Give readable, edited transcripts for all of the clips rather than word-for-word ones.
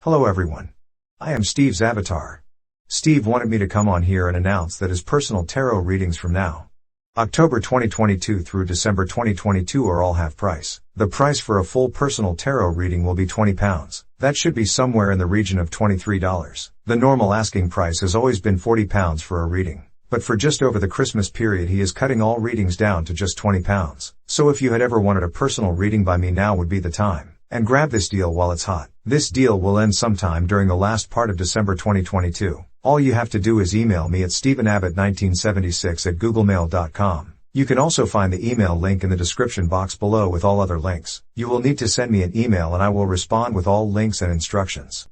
Hello everyone. I am Steve's avatar. Steve wanted me to come on here and announce that his personal tarot readings from now, October 2022 through December 2022 are all half price. The price for a full personal tarot reading will be £20. That should be somewhere in the region of $23. The normal asking price has always been £40 for a reading. But for just over the Christmas period he is cutting all readings down to just £20. So if you had ever wanted a personal reading by me, now would be the time. And grab this deal while it's hot. This deal will end sometime during the last part of December 2022. All you have to do is email me at stephenabbott1976@googlemail.com. You can also find the email link in the description box below with all other links. You will need to send me an email and I will respond with all links and instructions.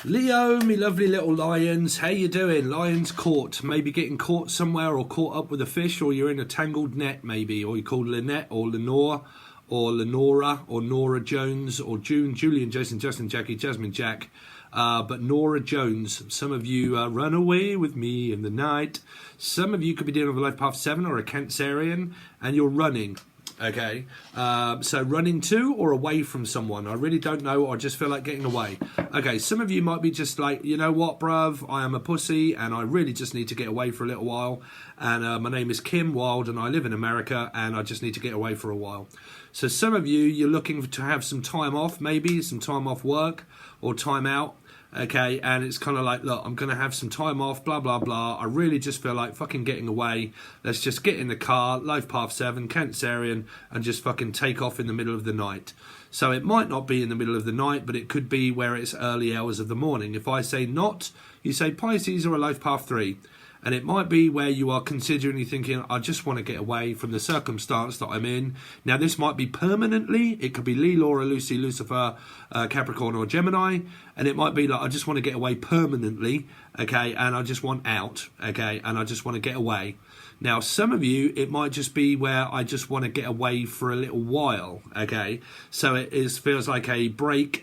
Leo, me lovely little lions, how you doing? Lions caught, maybe getting caught somewhere or caught up with a fish, or you're in a tangled net maybe, or you're called Lynette or Lenore, or Lenora, or Nora Jones, or June, Julian, Jason, Justin, Jackie, Jasmine, Jack, but Nora Jones. Some of you run away with me in the night. Some of you could be dealing with a life path 7 or a Cancerian, and you're running. Okay, so running to or away from someone. I really don't know, or I just feel like getting away. Okay, some of you might be just like, you know what, bruv, I am a pussy and I really just need to get away for a little while. And my name is Kim Wild and I live in America and I just need to get away for a while. So some of you, you're looking to have some time off, maybe some time off work or time out. Okay, and it's kind of like, look, I'm going to have some time off, blah, blah, blah. I really just feel like fucking getting away. Let's just get in the car, life path 7, Cancerian, and just fucking take off in the middle of the night. So it might not be in the middle of the night, but it could be where it's early hours of the morning. If I say not, you say Pisces or a life path 3. And it might be where you are considering, you're thinking, I just want to get away from the circumstance that I'm in. Now, this might be permanently. It could be Lee, Laura, Lucy, Lucifer, Capricorn or Gemini. And it might be like, I just want to get away permanently, okay, and I just want out, okay, and I just want to get away. Now, some of you, it might just be where I just want to get away for a little while, okay. So it feels like a break,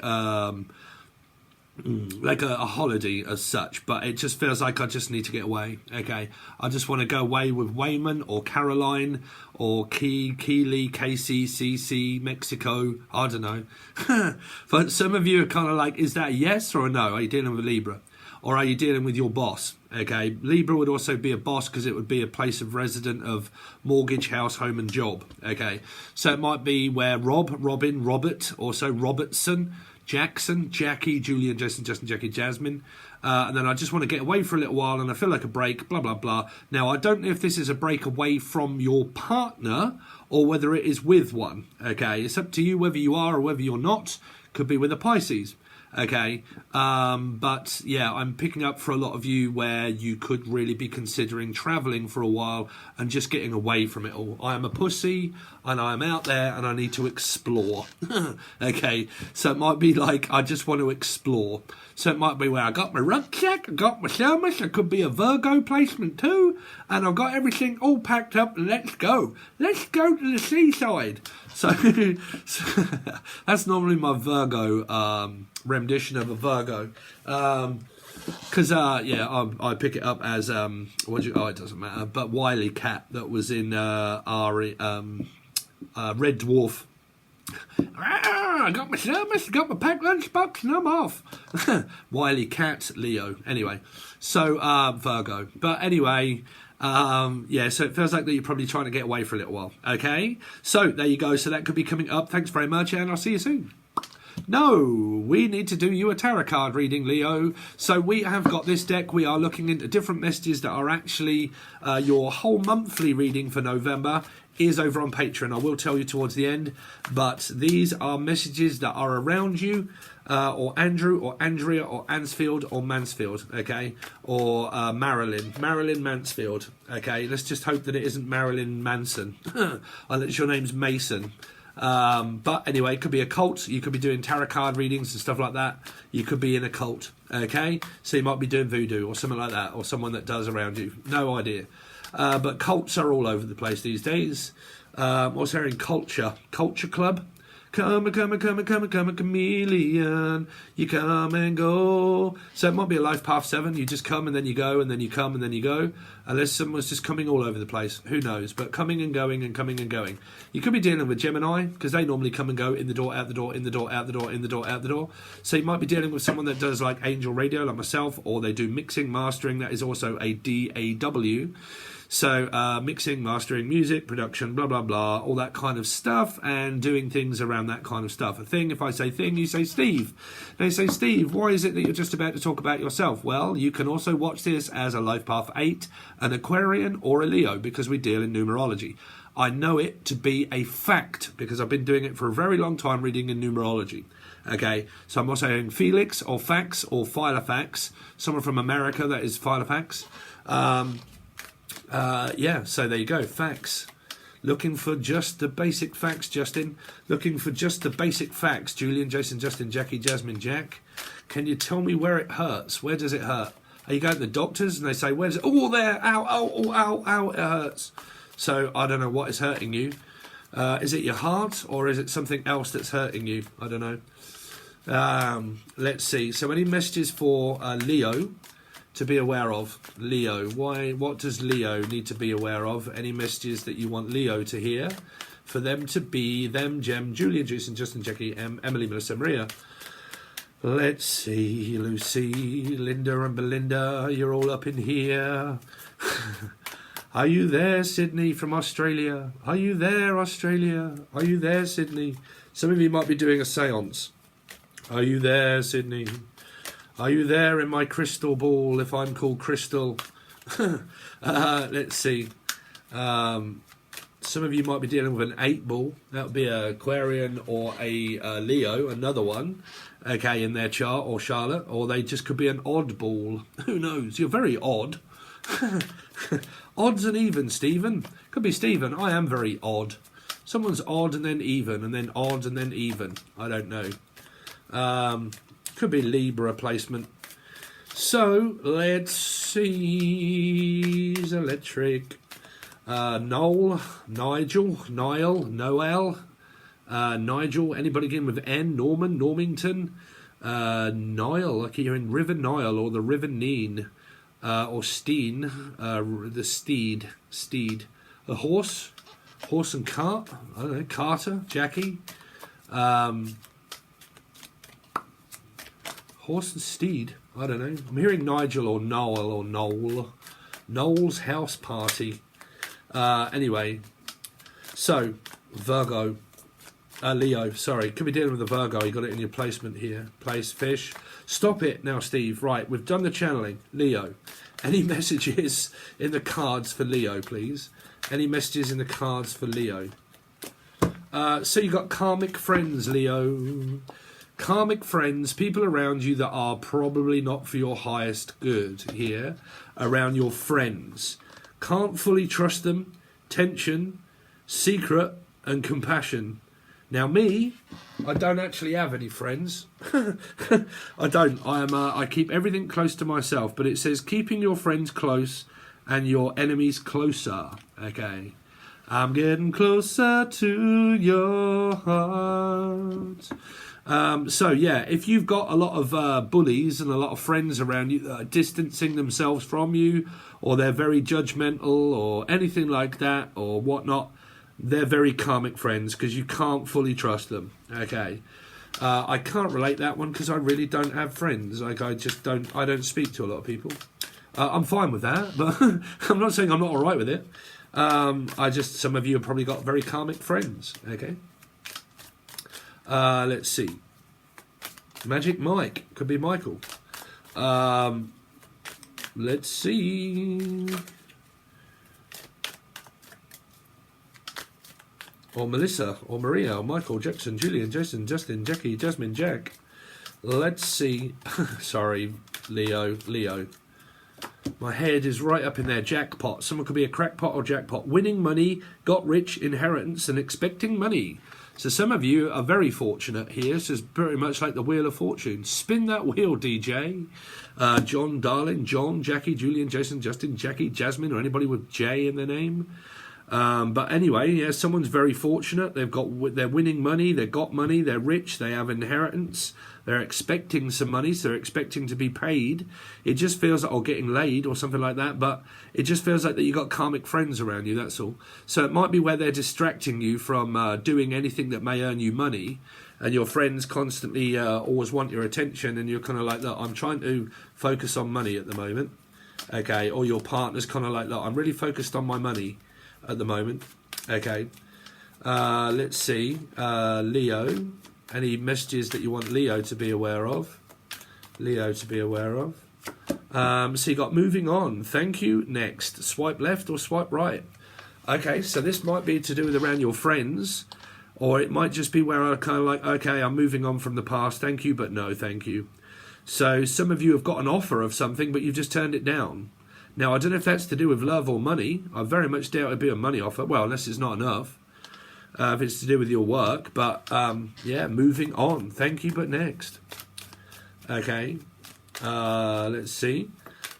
like a holiday as such, but it just feels like I just need to get away. Okay, I just want to go away with Wayman or Caroline or Keely, Casey, CC, Mexico. I don't know. But some of you are kind of like, is that a yes or a no? Are you dealing with Libra? Or are you dealing with your boss? Okay, Libra would also be a boss because it would be a place of resident of mortgage, house, home and job. Okay, so it might be where Robin, Robert, also Robertson, Jackson, Jackie, Julian, Jason, Justin, Jackie, Jasmine. And then I just want to get away for a little while and I feel like a break, blah, blah, blah. Now, I don't know if this is a break away from your partner or whether it is with one. Okay, it's up to you whether you are or whether you're not. Could be with a Pisces. Okay, but yeah, I'm picking up for a lot of you where you could really be considering traveling for a while and just getting away from it all. I am a pussy and I am out there and I need to explore. Okay, so it might be like I just want to explore. So it might be where I got my rucksack, I got my thermos, it could be a Virgo placement too, and I've got everything all packed up and let's go. Let's go to the seaside. So, that's normally my Virgo rendition of a Virgo. Because, yeah, I pick it up as, it doesn't matter, but Wily Cat that was in our Red Dwarf. I got my thermos, got my packed lunchbox, and I'm off. Wily Cat, Leo. Anyway, so Virgo. But anyway, yeah, so it feels like that you're probably trying to get away for a little while. Okay, so there you go. So that could be coming up. Thanks very much, and I'll see you soon. No, we need to do you a tarot card reading, Leo. So we have got this deck. We are looking into different messages that are actually your whole monthly reading for November is over on Patreon. I will tell you towards the end, but these are messages that are around you, or Andrew, or Andrea, or Ansfield, or Mansfield, okay, or Marilyn Mansfield, okay. Let's just hope that it isn't Marilyn Manson, unless your name's Mason. But anyway, it could be a cult. You could be doing tarot card readings and stuff like that. You could be in a cult, okay. So you might be doing voodoo or something like that, or someone that does around you. No idea. But cults are all over the place these days. What's there in culture? Culture Club? Come a chameleon. You come and go. So it might be a life path 7. You just come and then you go, and then you come and then you go. Unless someone's just coming all over the place. Who knows? But coming and going and coming and going. You could be dealing with Gemini, because they normally come and go in the door, out the door, in the door, out the door, in the door, out the door. So you might be dealing with someone that does like angel radio, like myself, or they do mixing, mastering. That is also a DAW. So mixing, mastering, music, production, blah, blah, blah, all that kind of stuff, and doing things around that kind of stuff. A thing, if I say thing, you say Steve. They say, Steve, why is it that you're just about to talk about yourself? Well, you can also watch this as a life path 8, an Aquarian, or a Leo, because we deal in numerology. I know it to be a fact, because I've been doing it for a very long time, reading in numerology. Okay, so I'm also saying Felix, or Fax, or Filofax, someone from America that is Filofax. Yeah, so there you go, facts. Looking for just the basic facts, Justin. Looking for just the basic facts, Julian, Jason, Justin, Jackie, Jasmine, Jack. Can you tell me where it hurts? Where does it hurt? Are you going to the doctors and they say, where's it? Oh, there, ow, ow, oh, ow, ow, it hurts. So I don't know what is hurting you. Is it your heart, or is it something else that's hurting you? I don't know. Let's see. So any messages for Leo to be aware of? Leo, what does Leo need to be aware of? Any messages that you want Leo to hear? For them to be them, Jem, Julia, Jason, Justin, Jackie, Emily, Melissa, Maria. Let's see, Lucy, Linda and Belinda, you're all up in here. Are you there, Sydney from Australia? Are you there, Australia? Are you there, Sydney? Some of you might be doing a seance. Are you there, Sydney? Are you there in my crystal ball, if I'm called Crystal? Let's see. Some of you might be dealing with an 8 ball. That would be an Aquarian or a Leo, another one, okay, in their chart, or Charlotte. Or they just could be an odd ball. Who knows? You're very odd. Odds and even, Stephen. Could be Stephen. I am very odd. Someone's odd and then even, and then odd and then even. I don't know. Could be Libra placement. So, let's see. Electric. Noel, Nigel, Niall, Noel, Nigel. Anybody again with N? Norman, Normington. Niall, like you're in River Nile, or the River Neen. Or Steen, the steed. A horse and cart. I don't know. Carter, Jackie. Horse and steed. I don't know. I'm hearing Nigel or Noel or Noel. Noel's house party. Anyway, so Virgo, Leo. Sorry, could be dealing with a Virgo. You got it in your placement here. Place fish. Stop it now, Steve. Right, we've done the channeling. Leo. Any messages in the cards for Leo, please? Any messages in the cards for Leo? So you got karmic friends, Leo. Karmic friends, people around you that are probably not for your highest good here, around your friends. Can't fully trust them, tension, secret, and compassion. Now me, I don't actually have any friends. I don't. I keep everything close to myself, but it says keeping your friends close and your enemies closer. Okay. I'm getting closer to your heart. So yeah, if you've got a lot of bullies and a lot of friends around you that are distancing themselves from you, or they're very judgmental or anything like that or whatnot, they're very karmic friends, because you can't fully trust them. Okay. I can't relate that one because I really don't have friends. Like I don't speak to a lot of people. I'm fine with that, but I'm not saying I'm not all right with it. Some of you have probably got very karmic friends. Okay. Let's see. Magic Mike. Could be Michael. Let's see. Or Melissa, or Maria, or Michael, Jackson, Julian, Jason, Justin, Jackie, Jasmine, Jack. Let's see. Sorry, Leo. My head is right up in there. Jackpot. Someone could be a crackpot or jackpot. Winning money, got rich, inheritance, and expecting money. So some of you are very fortunate here. This is very much like the Wheel of Fortune. Spin that wheel, DJ. John, darling, John, Jackie, Julian, Jason, Justin, Jackie, Jasmine, or anybody with J in their name. But anyway, yeah, someone's very fortunate. They're winning money. They've got money. They're rich. They have inheritance. They're expecting some money, so they're expecting to be paid. It just feels like, or getting laid or something like that. But it just feels like that you got karmic friends around you. That's all. So it might be where they're distracting you from doing anything that may earn you money, and your friends constantly always want your attention, and you're kind of like, look, I'm trying to focus on money at the moment. Okay, or your partner's kind of like, look, I'm really focused on my money at the moment. Okay, let's see, Leo, any messages that you want Leo to be aware of? So you got moving on, thank you, next, swipe left or swipe right. Okay, so this might be to do with around your friends, or it might just be where I kind of like, okay, I'm moving on from the past, thank you, but no thank you. So some of you have got an offer of something, but you've just turned it down. Now, I don't know if that's to do with love or money. I very much doubt it'd be a money offer. Well, unless it's not enough. If it's to do with your work. But, yeah, moving on. Thank you, but next. Okay. Let's see.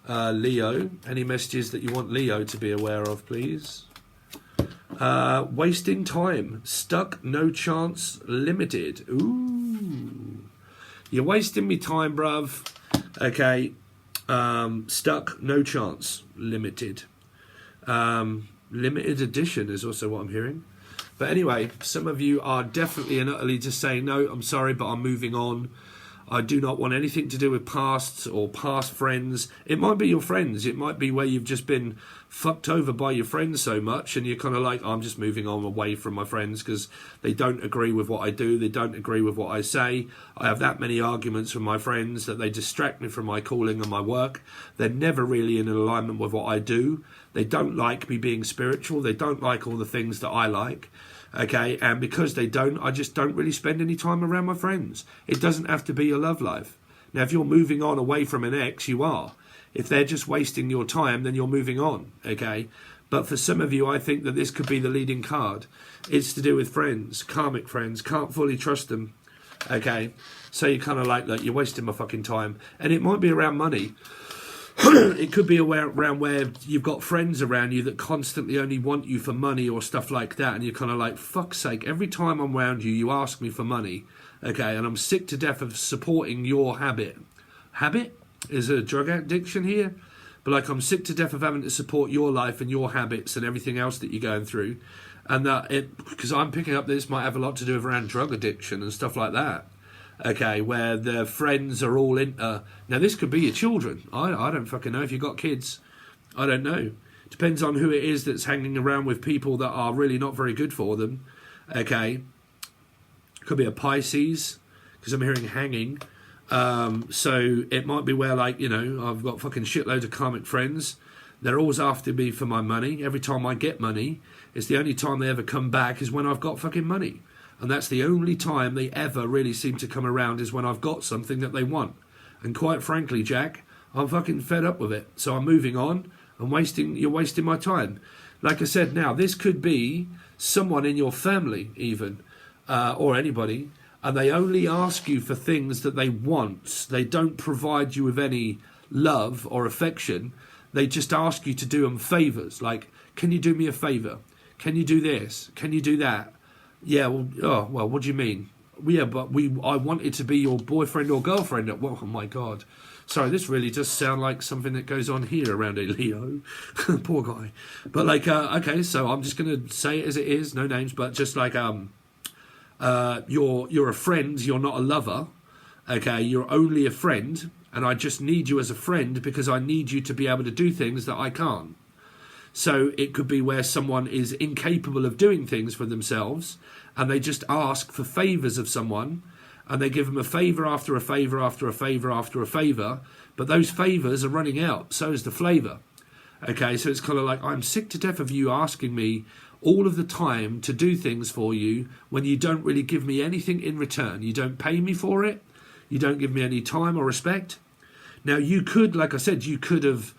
Leo. Any messages that you want Leo to be aware of, please? Wasting time. Stuck, no chance, limited. Ooh. You're wasting me time, bruv. Okay. Stuck, no chance, limited. Limited edition is also what I'm hearing. But anyway, some of you are definitely and utterly just saying, no, I'm sorry, but I'm moving on. I do not want anything to do with pasts or past friends. It might be your friends. It might be where you've just been fucked over by your friends so much and you're kind of like, I'm just moving on away from my friends because they don't agree with what I do. They don't agree with what I say. I have that many arguments with my friends that they distract me from my calling and my work. They're never really in alignment with what I do. They don't like me being spiritual. They don't like all the things that I like. Okay, and because they don't, I just don't really spend any time around my friends. It doesn't have to be your love life. Now, if you're moving on away from an ex, you are. If they're just wasting your time, then you're moving on, okay? But for some of you, I think that this could be the leading card. It's to do with friends, karmic friends, can't fully trust them, okay? So you're kind of like, look, you're wasting my fucking time. And it might be around money. It could be around where you've got friends around you that constantly only want you for money or stuff like that, and you're kind of like, fuck's sake, every time I'm around you, you ask me for money, okay, and I'm sick to death of supporting your habit. Habit? Is a drug addiction here? But like, I'm sick to death of having to support your life and your habits and everything else that you're going through, and that because I'm picking up this might have a lot to do with around drug addiction and stuff like that. Okay, where the friends are all into... Now, this could be your children. I don't fucking know if you've got kids. I don't know. Depends on who it is that's hanging around with people that are really not very good for them. Okay. Could be a Pisces, because I'm hearing hanging. So it might be where, like, you know, I've got fucking shitloads of karmic friends. They're always after me for my money. Every time I get money, it's the only time they ever come back is when I've got fucking money. And that's the only time they ever really seem to come around is when I've got something that they want. And quite frankly, Jack, I'm fucking fed up with it. So I'm moving on. You're wasting my time. Like I said, now, this could be someone in your family even, or anybody, and they only ask you for things that they want. They don't provide you with any love or affection. They just ask you to do them favours. Like, can you do me a favour? Can you do this? Can you do that? Yeah, well, what do you mean? Yeah, but I wanted to be your boyfriend or girlfriend. Oh my God. Sorry, this really does sound like something that goes on here around a Leo. Poor guy. But like, okay, so I'm just going to say it as it is, no names, but just like, you're a friend, you're not a lover. Okay, you're only a friend, and I just need you as a friend because I need you to be able to do things that I can't. So it could be where someone is incapable of doing things for themselves and they just ask for favours of someone and they give them a favour after a favour after a favour after a favour, but those favours are running out, so is the flavour. Okay, so it's kind of like, I'm sick to death of you asking me all of the time to do things for you when you don't really give me anything in return. You don't pay me for it. You don't give me any time or respect. Now, you could, like I said, you could have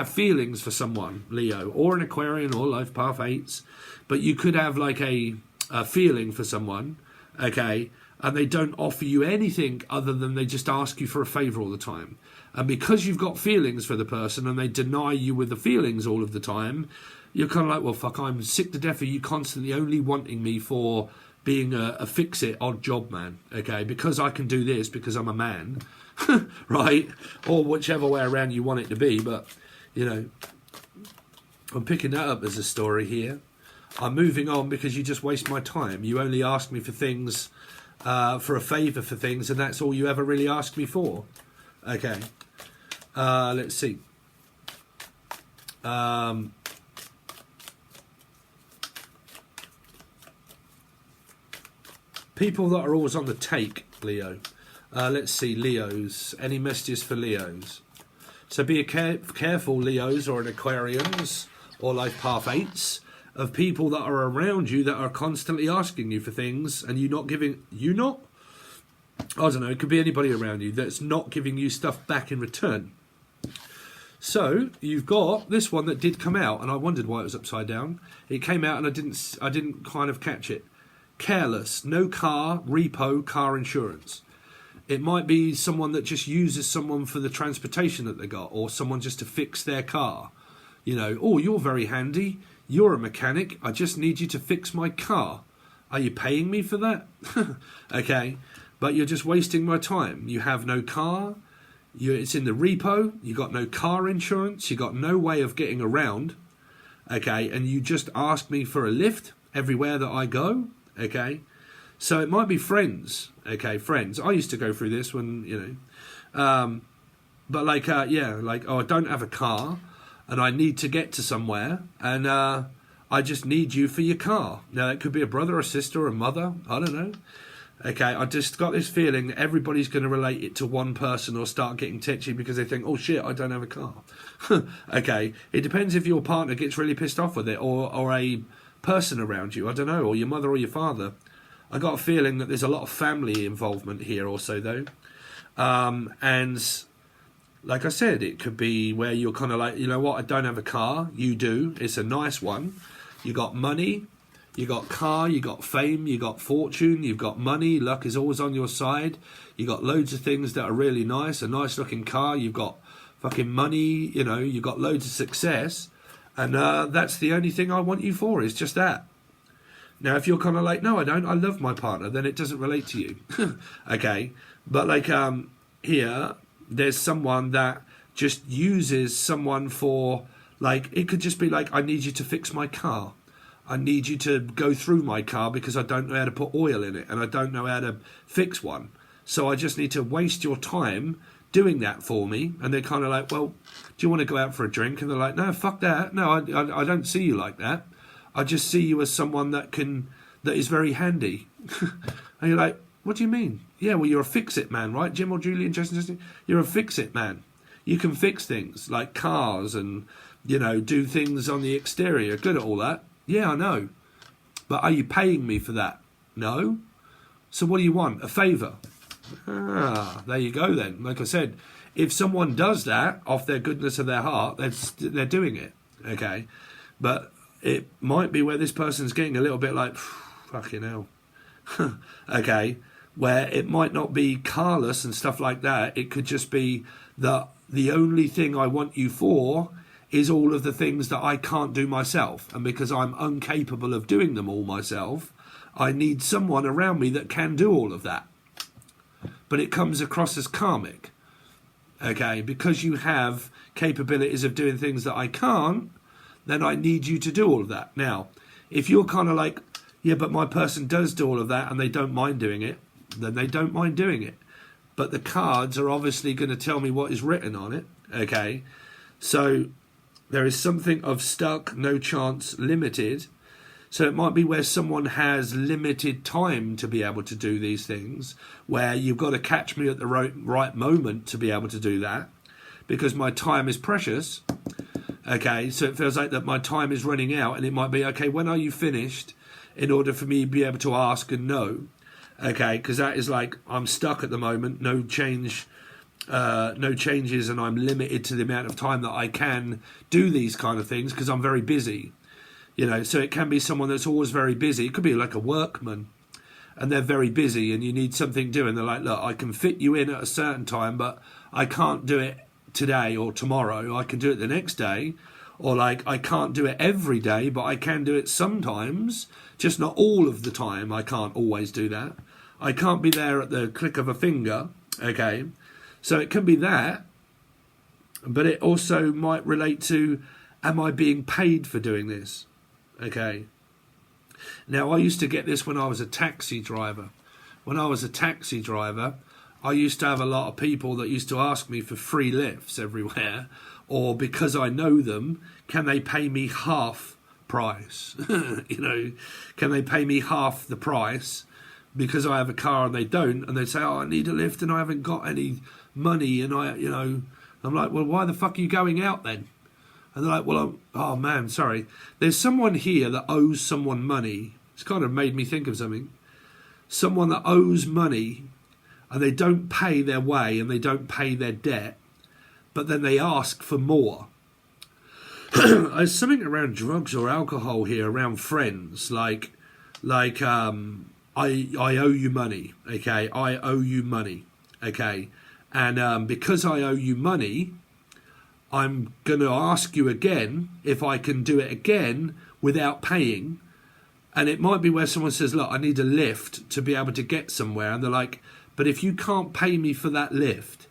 feelings for someone, Leo, or an Aquarian or Life Path 8s, but you could have like a feeling for someone, okay, and they don't offer you anything other than they just ask you for a favour all the time. And because you've got feelings for the person and they deny you with the feelings all of the time, you're kind of like, well, fuck, I'm sick to death of you constantly only wanting me for being a fix-it odd job man, okay? Because I can do this because I'm a man, right? Or whichever way around you want it to be. But, you know, I'm picking that up as a story here. I'm moving on because you just waste my time. You only ask me for things, for a favour for things, and that's all you ever really ask me for. Okay. Let's see. People that are always on the take, Leo. Let's see, Leos. Any messages for Leos? So be careful, Leos or Aquarians or Life Path 8s, of people that are around you that are constantly asking you for things and you not giving... I don't know, it could be anybody around you that's not giving you stuff back in return. So you've got this one that did come out, and I wondered why it was upside down. It came out and I didn't kind of catch it. Careless, no car, repo, car insurance. It might be someone that just uses someone for the transportation that they got, or someone just to fix their car. You know, oh, you're very handy. You're a mechanic. I just need you to fix my car. Are you paying me for that? Okay. But you're just wasting my time. You have no car. It's in the repo. You got no car insurance. You got no way of getting around. Okay. And you just ask me for a lift everywhere that I go. Okay. So it might be friends. Okay. Friends. I used to go through this when, you know. But like, yeah, like, oh, I don't have a car and I need to get to somewhere. And I just need you for your car. Now, it could be a brother, a sister, a mother. I don't know. Okay, I just got this feeling that everybody's going to relate it to one person or start getting tetchy because they think, oh shit, I don't have a car. Okay, it depends if your partner gets really pissed off with it or a person around you, I don't know, or your mother or your father. I got a feeling that there's a lot of family involvement here also though. And like I said, it could be where you're kind of like, you know what, I don't have a car, you do, it's a nice one, you got money, you got car, you got fame, you got fortune, you've got money, luck is always on your side. You got loads of things that are really nice, a nice looking car, you've got fucking money, you know, you've got loads of success. And that's the only thing I want you for, is just that. Now, if you're kind of like, no, I don't, I love my partner, then it doesn't relate to you. Okay, but like here, there's someone that just uses someone for, like, it could just be like, I need you to fix my car. I need you to go through my car because I don't know how to put oil in it and I don't know how to fix one. So I just need to waste your time doing that for me. And they're kind of like, well, do you want to go out for a drink? And they're like, no, fuck that. No, I don't see you like that. I just see you as someone that is very handy. And you're like, what do you mean? Yeah, well, you're a fix-it man, right? Jim or Julian, Justin, you're a fix-it man. You can fix things like cars and, you know, do things on the exterior. Good at all that. Yeah, I know. But are you paying me for that? No. So what do you want? A favour? Ah, there you go then. Like I said, if someone does that off their goodness of their heart, they're doing it. Okay. But it might be where this person's getting a little bit like, fucking hell. Okay. Where it might not be carless and stuff like that. It could just be that the only thing I want you for is all of the things that I can't do myself. And because I'm incapable of doing them all myself, I need someone around me that can do all of that. But it comes across as karmic. Okay, because you have capabilities of doing things that I can't, then I need you to do all of that. Now, if you're kind of like, yeah, but my person does do all of that and they don't mind doing it, then they don't mind doing it. But the cards are obviously going to tell me what is written on it. Okay, so there is something of stuck, no chance, limited. So it might be where someone has limited time to be able to do these things, where you've got to catch me at the right moment to be able to do that, because my time is precious. Okay, so it feels like that my time is running out, and it might be, okay, when are you finished, in order for me to be able to ask and know? Okay, because that is like, I'm stuck at the moment, no changes, and I'm limited to the amount of time that I can do these kind of things because I'm very busy. You know, so it can be someone that's always very busy. It could be like a workman. and they're very busy and you need something doing. They're like, look, I can fit you in at a certain time, but I can't do it today or tomorrow. I can do it the next day. Or like, I can't do it every day, but I can do it sometimes, just not all of the time. I can't always do that. I can't be there at the click of a finger, okay? So it can be that, but it also might relate to, am I being paid for doing this, okay? Now, I used to get this when I was a taxi driver. When I was a taxi driver, I used to have a lot of people that used to ask me for free lifts everywhere, or because I know them, can they pay me half price? You know, can they pay me half the price because I have a car and they don't? And they say, oh, I need a lift and I haven't got any money. And I'm like, well, why the fuck are you going out then? And they're like, well, oh man, sorry. There's someone here that owes someone money. It's kind of made me think of something. Someone that owes money and they don't pay their way and they don't pay their debt, but then they ask for more. There's something around drugs or alcohol here, around friends, like I owe you money, okay? I owe you money, okay? And because I owe you money, I'm going to ask you again if I can do it again without paying. And it might be where someone says, look, I need a lift to be able to get somewhere. And they're like, but if you can't pay me for that lift,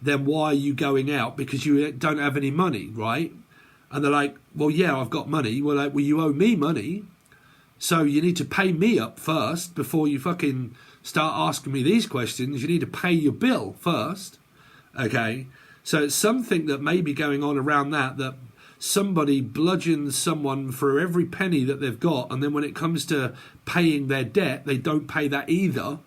then why are you going out? Because you don't have any money, right? And they're like, well, yeah, I've got money. Well, like, well, you owe me money. So you need to pay me up first before you fucking start asking me these questions. You need to pay your bill first, okay? So it's something that may be going on around that somebody bludgeons someone for every penny that they've got, and then when it comes to paying their debt, they don't pay that either,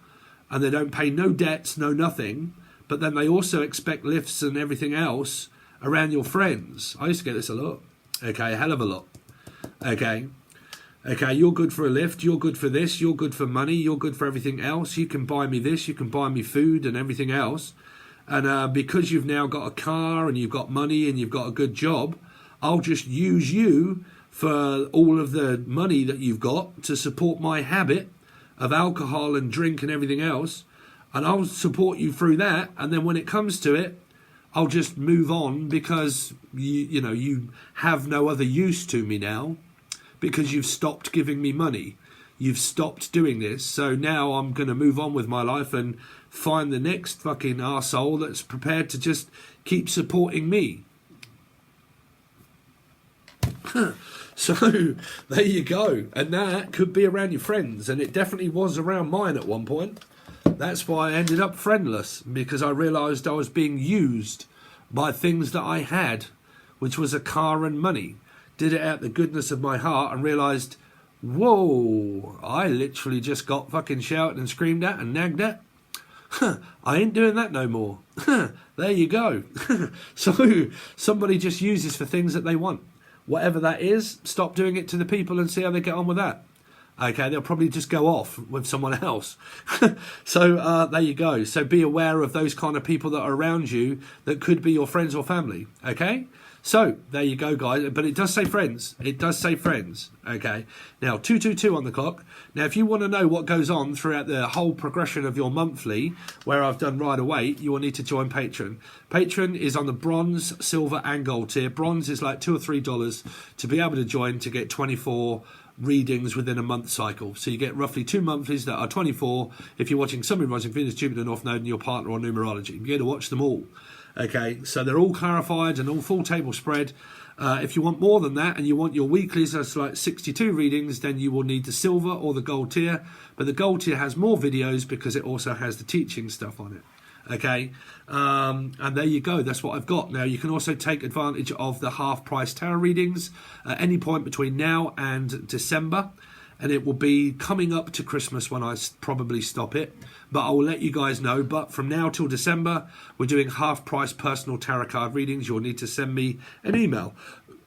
and they don't pay no debts, no nothing, but then they also expect lifts and everything else around your friends. I used to get this a lot, okay, a hell of a lot, okay, you're good for a lift, you're good for this, you're good for money, you're good for everything else, you can buy me this, you can buy me food and everything else, and because you've now got a car and you've got money and you've got a good job, I'll just use you for all of the money that you've got to support my habit of alcohol and drink and everything else, and I'll support you through that, and then when it comes to it, I'll just move on because you have no other use to me now because you've stopped giving me money. You've stopped doing this, so now I'm going to move on with my life and find the next fucking arsehole that's prepared to just keep supporting me. So there you go, and that could be around your friends, and it definitely was around mine at one point. That's why I ended up friendless, because I realised I was being used by things that I had, which was a car and money. Did it out the goodness of my heart and realised, whoa, I literally just got fucking shouted and screamed at and nagged at. I ain't doing that no more. There you go. So somebody just uses for things that they want. Whatever that is, stop doing it to the people and see how they get on with that. Okay, they'll probably just go off with someone else. So there you go. So be aware of those kind of people that are around you that could be your friends or family. Okay? So there you go, guys. But it does say friends. It does say friends. Okay? Now, 222 on the clock. Now, if you want to know what goes on throughout the whole progression of your monthly, where I've done right away, you will need to join Patreon. Patreon is on the bronze, silver, and gold tier. Bronze is like $2 or $3 to be able to join to get 24 readings within a month cycle. So you get roughly 2 monthlies that are 24 if you're watching Sun, Moon, Rising, Venus, Jupiter, North Node, and your partner or numerology. You get to watch them all. Okay, so they're all clarified and all full table spread. If you want more than that and you want your weeklies, that's like 62 readings, then you will need the silver or the gold tier. But the gold tier has more videos because it also has the teaching stuff on it. Okay, and there you go. That's what I've got. Now, you can also take advantage of the half-price tarot readings at any point between now and December. And it will be coming up to Christmas when I probably stop it. But I will let you guys know. But from now till December, we're doing half-price personal tarot card readings. You'll need to send me an email.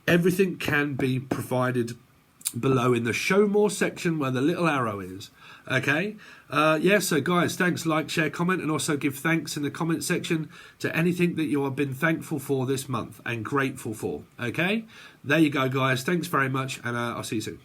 Everything can be provided below in the show more section where the little arrow is. Okay? Yeah, so guys, thanks, like, share, comment, and also give thanks in the comment section to anything that you have been thankful for this month and grateful for. Okay? There you go, guys. Thanks very much, and I'll see you soon.